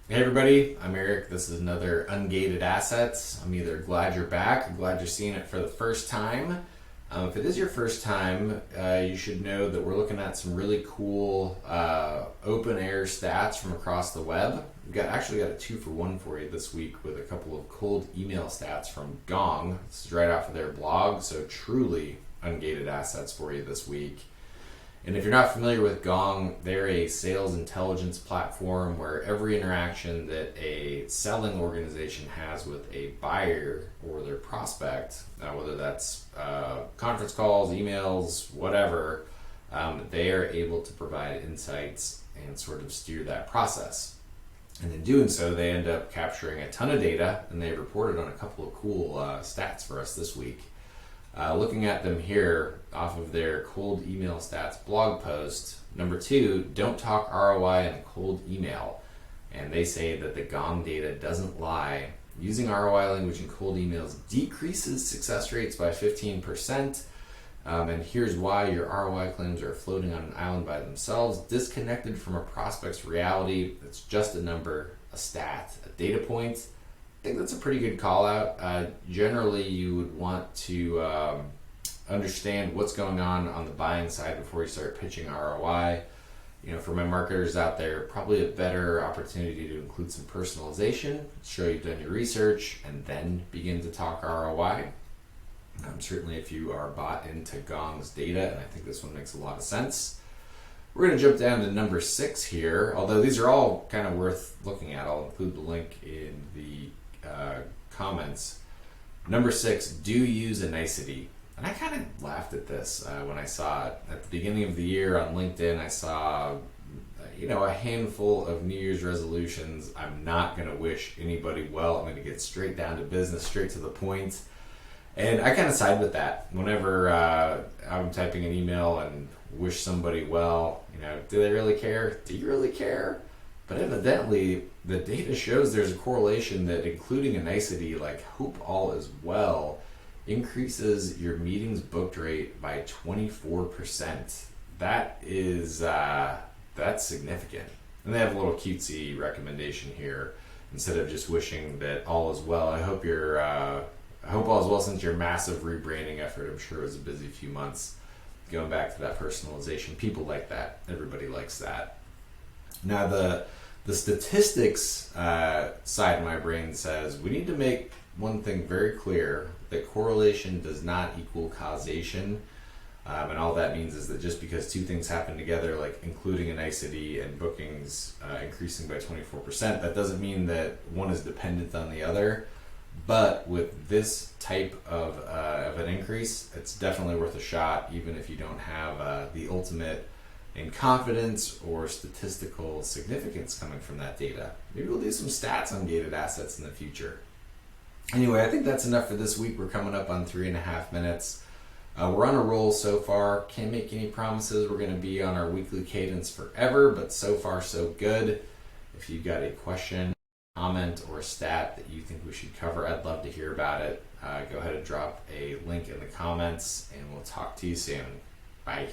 Hey everybody, I'm Eric. This is another Ungated Assets. I'm either glad you're back or glad you're seeing it for the first time. If it is your first time, you should know that we're looking at some really cool open air stats from across the web. We've actually got a 2-for-1 for you this week with a couple of cold email stats from Gong. This is right off of their blog, so truly ungated assets for you this week. And if you're not familiar with Gong, they're a sales intelligence platform where every interaction that a selling organization has with a buyer or their prospect, whether that's conference calls, emails, whatever, they are able to provide insights and sort of steer that process. And in doing so, they end up capturing a ton of data, and they reported on a couple of cool stats for us this week. Looking at them here off of their cold email stats blog post, number 2, don't talk ROI in a cold email. And they say that the Gong data doesn't lie. Using ROI language in cold emails decreases success rates by 15%. And here's why: your ROI claims are floating on an island by themselves, disconnected from a prospect's reality. It's just a number, a stat, a data point. I think that's a pretty good call out. Generally, you would want to understand what's going on the buying side before you start pitching ROI. For my marketers out there, probably a better opportunity to include some personalization, show you've done your research, and then begin to talk ROI. Certainly, if you are bought into Gong's data, and I think this one makes a lot of sense. We're going to jump down to number 6 here, although these are all kind of worth looking at. I'll include the link in the comments. Number 6, do use a nicety. And I kind of laughed at this when I saw it. At the beginning of the year on LinkedIn, I saw a handful of New Year's resolutions. I'm not going to wish anybody well. I'm going to get straight down to business, straight to the point. And I kind of side with that. Whenever I'm typing an email and wish somebody well, do they really care? Do you really care? But evidently, the data shows there's a correlation that including a nicety like hope all is well increases your meetings booked rate by 24%. That is, that's significant. And they have a little cutesy recommendation here. Instead of just wishing that all is well, I hope all is well since your massive rebranding effort. I'm sure it was a busy few months. Going back to that personalization, people like that. Everybody likes that. Now the statistics side of my brain says we need to make one thing very clear: that correlation does not equal causation. And all that means is that just because two things happen together, like including a nicety and bookings increasing by 24%, that doesn't mean that one is dependent on the other. But with this type of an increase, it's definitely worth a shot, even if you don't have the ultimate in confidence or statistical significance coming from that data. Maybe we'll do some stats on gated assets in the future. Anyway, I think that's enough for this week. We're coming up on 3.5 minutes. We're on a roll so far. Can't make any promises we're going to be on our weekly cadence forever, but so far so good. If you've got a question, comment, or a stat that you think we should cover, I'd love to hear about it. Go ahead and drop a link in the comments, and we'll talk to you soon. Bye.